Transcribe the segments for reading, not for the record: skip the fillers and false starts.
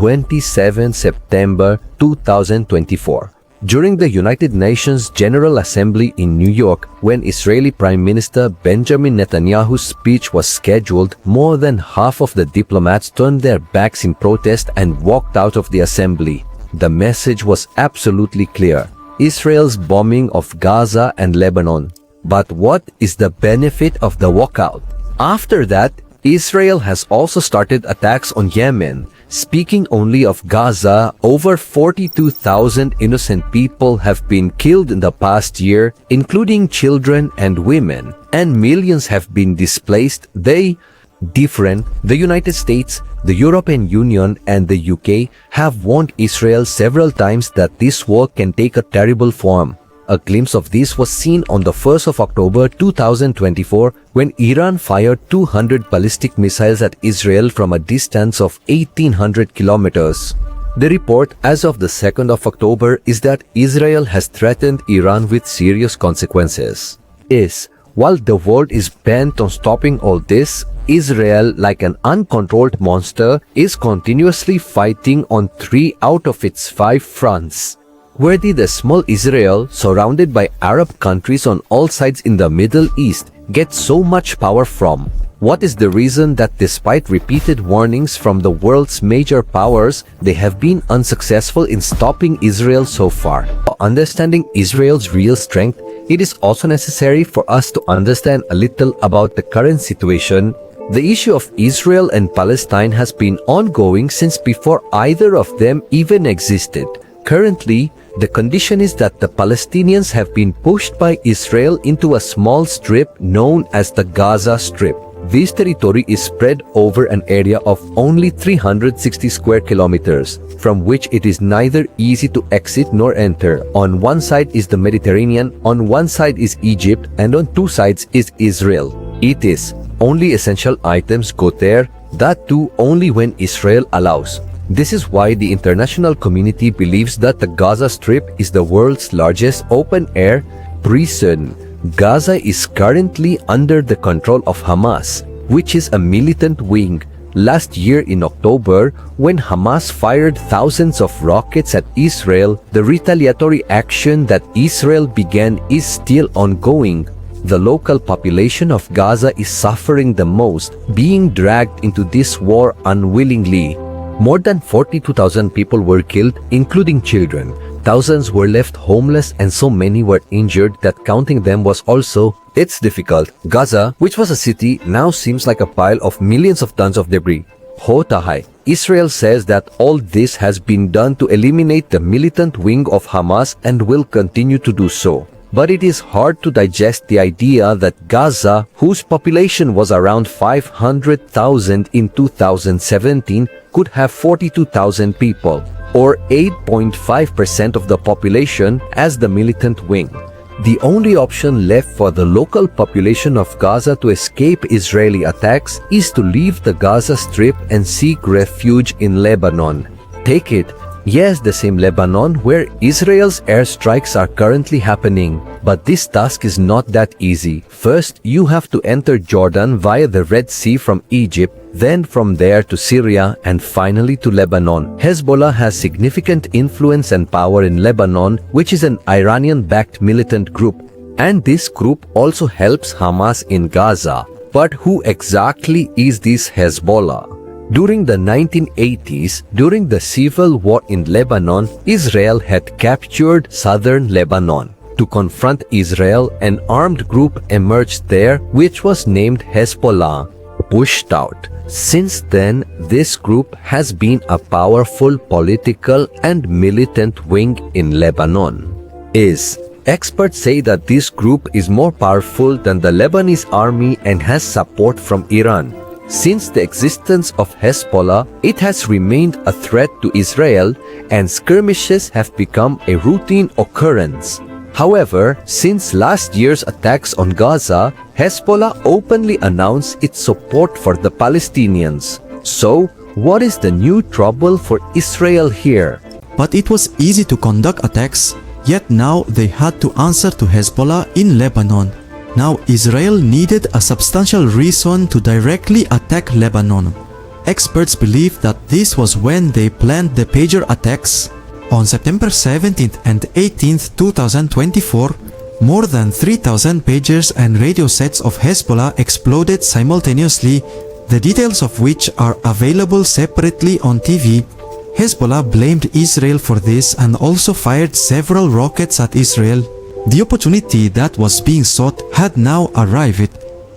27 September 2024. During the United Nations General Assembly in New York, when Israeli Prime Minister Benjamin Netanyahu's speech was scheduled, more than half of the diplomats turned their backs in protest and walked out of the assembly. The message was absolutely clear: Israel's bombing of Gaza and Lebanon. But what is the benefit of the walkout? After that, Israel has also started attacks on Yemen. Speaking only of Gaza, over 42,000 innocent people have been killed in the past year, including children and women, and millions have been displaced. The United States, the European Union, and the UK have warned Israel several times that this war can take a terrible form. A glimpse of this was seen on the 1st of October 2024 when Iran fired 200 ballistic missiles at Israel from a distance of 1,800 kilometers. The report as of the 2nd of October is that Israel has threatened Iran with serious consequences. While the world is bent on stopping all this, Israel, like an uncontrolled monster, is continuously fighting on 3 out of its 5 fronts. Where did the small Israel, surrounded by Arab countries on all sides in the Middle East, get so much power from? What is the reason that despite repeated warnings from the world's major powers, they have been unsuccessful in stopping Israel so far? Understanding Israel's real strength, it is also necessary for us to understand a little about the current situation. The issue of Israel and Palestine has been ongoing since before either of them even existed. Currently, the condition is that the Palestinians have been pushed by Israel into a small strip known as the Gaza Strip. This territory is spread over an area of only 360 square kilometers, from which it is neither easy to exit nor enter. On one side is the Mediterranean, on one side is Egypt, and on 2 sides is Israel. It is only essential items go there, that too only when Israel allows. This is why the international community believes that the Gaza Strip is the world's largest open-air prison. Gaza is currently under the control of Hamas, which is a militant wing. Last year in October, when Hamas fired thousands of rockets at Israel, the retaliatory action that Israel began is still ongoing. The local population of Gaza is suffering the most, being dragged into this war unwillingly. More than 42,000 people were killed, including children. Thousands were left homeless and so many were injured that counting them was also, it's difficult. Gaza, which was a city, now seems like a pile of millions of tons of debris. Hotahai. Israel says that all this has been done to eliminate the militant wing of Hamas and will continue to do so. But it is hard to digest the idea that Gaza, whose population was around 500,000 in 2017, could have 42,000 people, or 8.5% of the population, as the militant wing. The only option left for the local population of Gaza to escape Israeli attacks is to leave the Gaza Strip and seek refuge in Lebanon. Take it. Yes, the same Lebanon where Israel's airstrikes are currently happening. But this task is not that easy. First, you have to enter Jordan via the Red Sea from Egypt, then from there to Syria, and finally to Lebanon. Hezbollah has significant influence and power in Lebanon, which is an Iranian-backed militant group. And this group also helps Hamas in Gaza. But who exactly is this Hezbollah? During the 1980s, during the civil war in Lebanon, Israel had captured southern Lebanon. To confront Israel, an armed group emerged there which was named Hezbollah, pushed out. Since then, this group has been a powerful political and militant wing in Lebanon. Experts say that this group is more powerful than the Lebanese army and has support from Iran. Since the existence of Hezbollah, it has remained a threat to Israel, and skirmishes have become a routine occurrence. However, since last year's attacks on Gaza, Hezbollah openly announced its support for the Palestinians. So, what is the new trouble for Israel here? But it was easy to conduct attacks, yet now they had to answer to Hezbollah in Lebanon. Now Israel needed a substantial reason to directly attack Lebanon. experts believe that this was when they planned the pager attacks. On September 17th and 18th, 2024, more than 3,000 pagers and radio sets of Hezbollah exploded simultaneously, the details of which are available separately on TV. Hezbollah blamed Israel for this and also fired several rockets at Israel. The opportunity that was being sought had now arrived.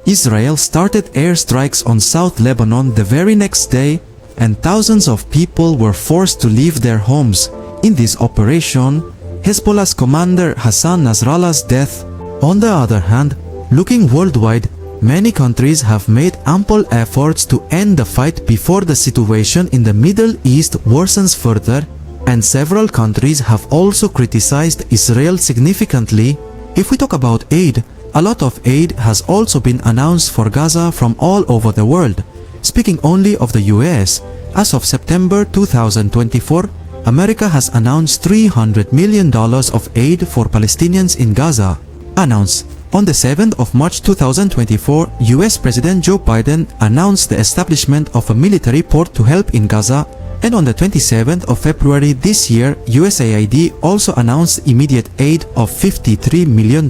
Israel started airstrikes on South Lebanon the very next day, and thousands of people were forced to leave their homes. In this operation, Hezbollah's commander Hassan Nasrallah's death. On the other hand, looking worldwide, many countries have made ample efforts to end the fight before the situation in the Middle East worsens further, and several countries have also criticized Israel significantly. If we talk about aid, a lot of aid has also been announced for Gaza from all over the world. Speaking only of the US, as of September 2024, America has announced $300 million of aid for Palestinians in Gaza. Announced. On the 7th of March 2024, US President Joe Biden announced the establishment of a military port to help in Gaza, and on the 27th of February this year, USAID also announced immediate aid of $53 million.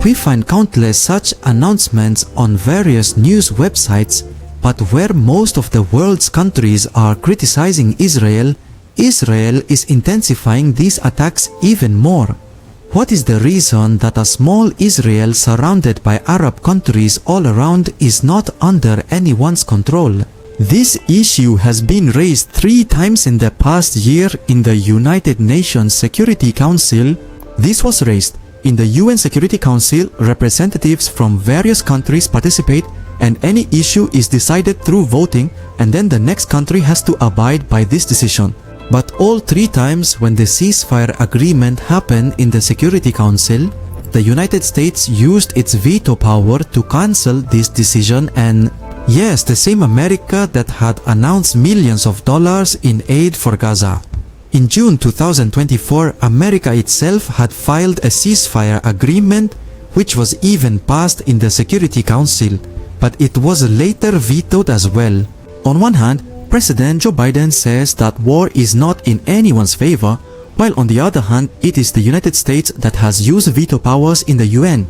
We find countless such announcements on various news websites, but where most of the world's countries are criticizing Israel, Israel is intensifying these attacks even more. What is the reason that a small Israel surrounded by Arab countries all around is not under anyone's control? This issue has been raised 3 times in the past year in the United Nations Security Council. This was raised in the UN Security Council. Representatives from various countries participate, and any issue is decided through voting, and then the next country has to abide by this decision. But all 3 times when the ceasefire agreement happened in the Security Council, the United States used its veto power to cancel this decision, and yes, the same America that had announced millions of dollars in aid for Gaza. In June 2024, America itself had filed a ceasefire agreement which was even passed in the Security Council, but it was later vetoed as well. On one hand, President Joe Biden says that war is not in anyone's favor, while on the other hand, it is the United States that has used veto powers in the UN.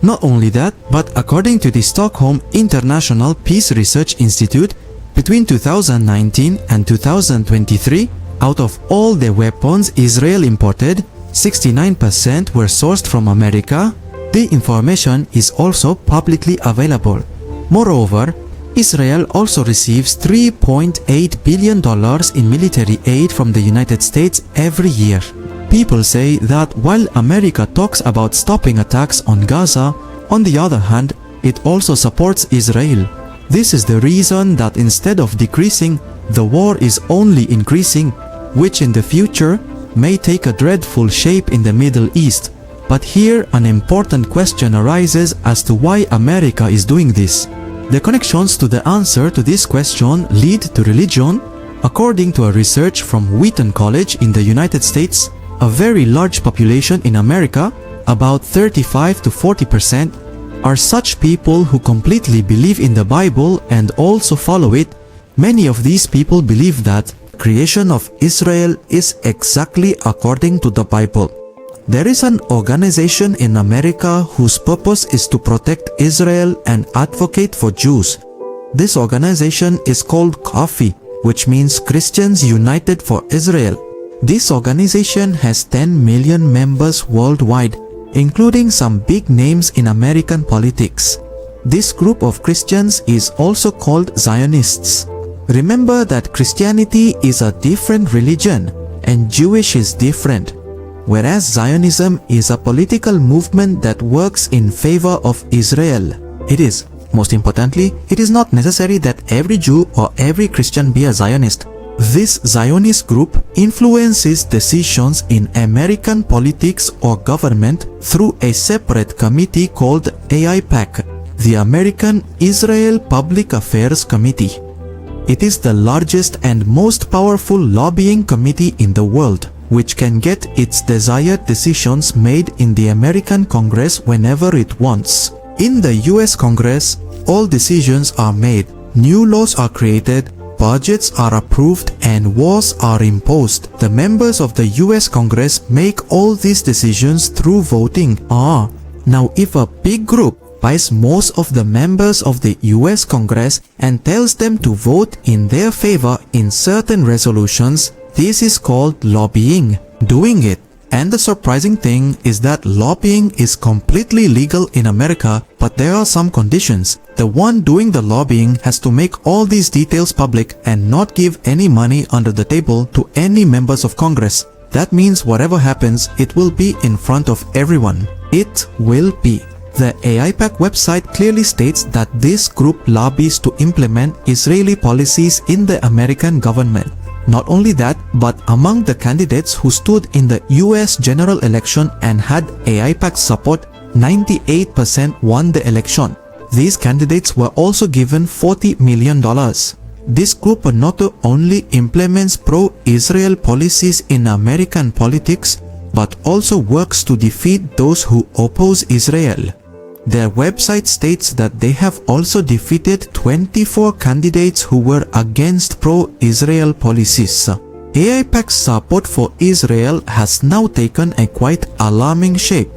Not only that, but according to the Stockholm International Peace Research Institute, between 2019 and 2023, out of all the weapons Israel imported, 69% were sourced from America. The information is also publicly available. Moreover, Israel also receives $3.8 billion in military aid from the United States every year. People say that while America talks about stopping attacks on Gaza, on the other hand, it also supports Israel. This is the reason that instead of decreasing, the war is only increasing, which in the future may take a dreadful shape in the Middle East. But here an important question arises as to why America is doing this. The connections to the answer to this question lead to religion. According to a research from Wheaton College in the United States, a very large population in America, about 35 to 40%, are such people who completely believe in the Bible and also follow it. Many of these people believe that creation of Israel is exactly according to the Bible. There is an organization in America whose purpose is to protect Israel and advocate for Jews. This organization is called COFI, which means Christians United for Israel. This organization has 10 million members worldwide, including some big names in American politics. This group of Christians is also called Zionists. Remember that Christianity is a different religion and Jewish is different. Whereas Zionism is a political movement that works in favor of Israel. Most importantly, it is not necessary that every Jew or every Christian be a Zionist. This Zionist group influences decisions in American politics or government through a separate committee called AIPAC, the American Israel Public Affairs Committee. It is the largest and most powerful lobbying committee in the world, which can get its desired decisions made in the American Congress whenever it wants. In the US Congress, all decisions are made, New laws are created, budgets are approved, and wars are imposed. The members of the US Congress make all these decisions through voting. Now if a big group buys most of the members of the US Congress and tells them to vote in their favor in certain resolutions, this is called lobbying. Doing it. And the surprising thing is that lobbying is completely legal in America, but there are some conditions. The one doing the lobbying has to make all these details public and not give any money under the table to any members of Congress. That means whatever happens, it will be in front of everyone. It will be. The AIPAC website clearly states that this group lobbies to implement Israeli policies in the American government. Not only that, but among the candidates who stood in the US general election and had AIPAC support, 98% won the election. These candidates were also given $40 million. This group not only implements pro-Israel policies in American politics, but also works to defeat those who oppose Israel. Their website states that they have also defeated 24 candidates who were against pro-Israel policies. AIPAC's support for Israel has now taken a quite alarming shape.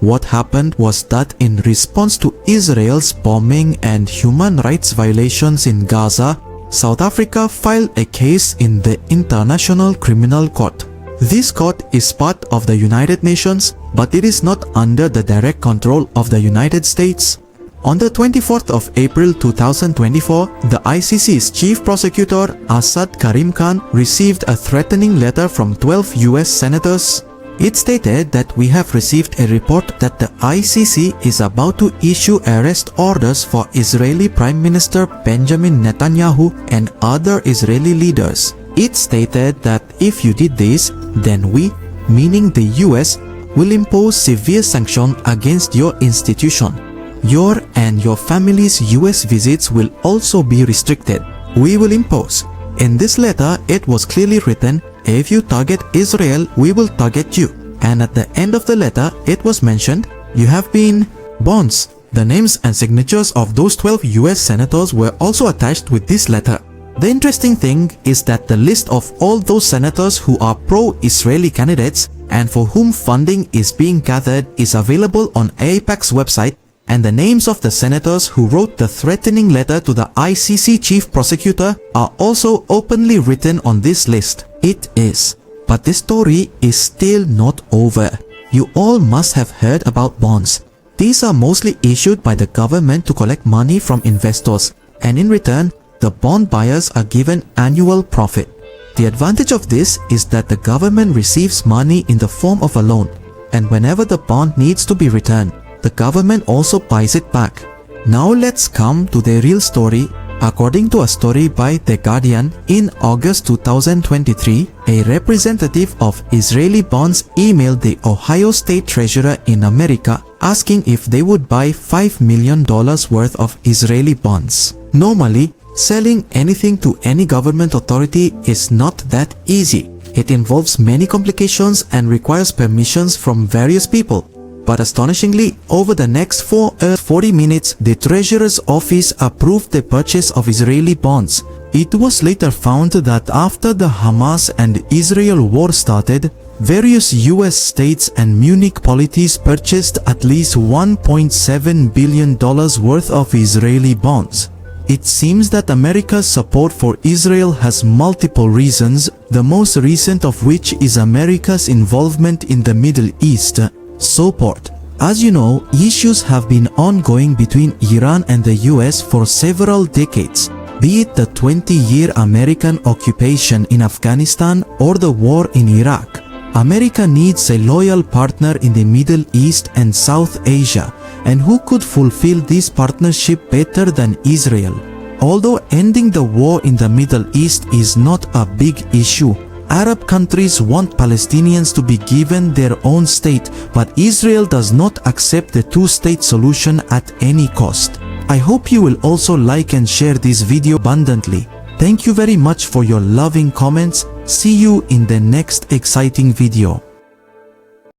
What happened was that in response to Israel's bombing and human rights violations in Gaza, South Africa filed a case in the International Criminal Court. This court is part of the United Nations, but it is not under the direct control of the United States. On the 24th of April 2024, the ICC's chief prosecutor Asad Karim Khan received a threatening letter from 12 US senators. It stated that we have received a report that the ICC is about to issue arrest orders for Israeli Prime Minister Benjamin Netanyahu and other Israeli leaders. It stated that if you did this, then we, meaning the US, will impose severe sanction against your institution. Your and your family's US visits will also be restricted. We will impose. In this letter, it was clearly written, if you target Israel, we will target you. And at the end of the letter, it was mentioned, you have been bonds. The names and signatures of those 12 US senators were also attached with this letter. The interesting thing is that the list of all those senators who are pro-Israeli candidates and for whom funding is being gathered is available on AIPAC's website, and the names of the senators who wrote the threatening letter to the ICC chief prosecutor are also openly written on this list. It is. But this story is still not over. You all must have heard about bonds. These are mostly issued by the government to collect money from investors, and in return, the bond buyers are given annual profit. The advantage of this is that the government receives money in the form of a loan, and whenever the bond needs to be returned, the government also buys it back. Now let's come to the real story. According to a story by The Guardian, in August 2023, a representative of Israeli bonds emailed the Ohio State Treasurer in America asking if they would buy $5 million worth of Israeli bonds. Normally, selling anything to any government authority is not that easy. It involves many complications and requires permissions from various people. But astonishingly, over the next 40 minutes, the Treasurer's office approved the purchase of Israeli bonds. It was later found that after the Hamas and Israel war started, various US states and Munich polities purchased at least $1.7 billion worth of Israeli bonds. It seems that America's support for Israel has multiple reasons, the most recent of which is America's involvement in the Middle East. Support. As you know, issues have been ongoing between Iran and the US for several decades, be it the 20-year American occupation in Afghanistan or the war in Iraq. America needs a loyal partner in the Middle East and South Asia, and who could fulfill this partnership better than Israel? Although ending the war in the Middle East is not a big issue, Arab countries want Palestinians to be given their own state, but Israel does not accept the two-state solution at any cost. I hope you will also like and share this video abundantly. Thank you very much for your loving comments. See you in the next exciting video.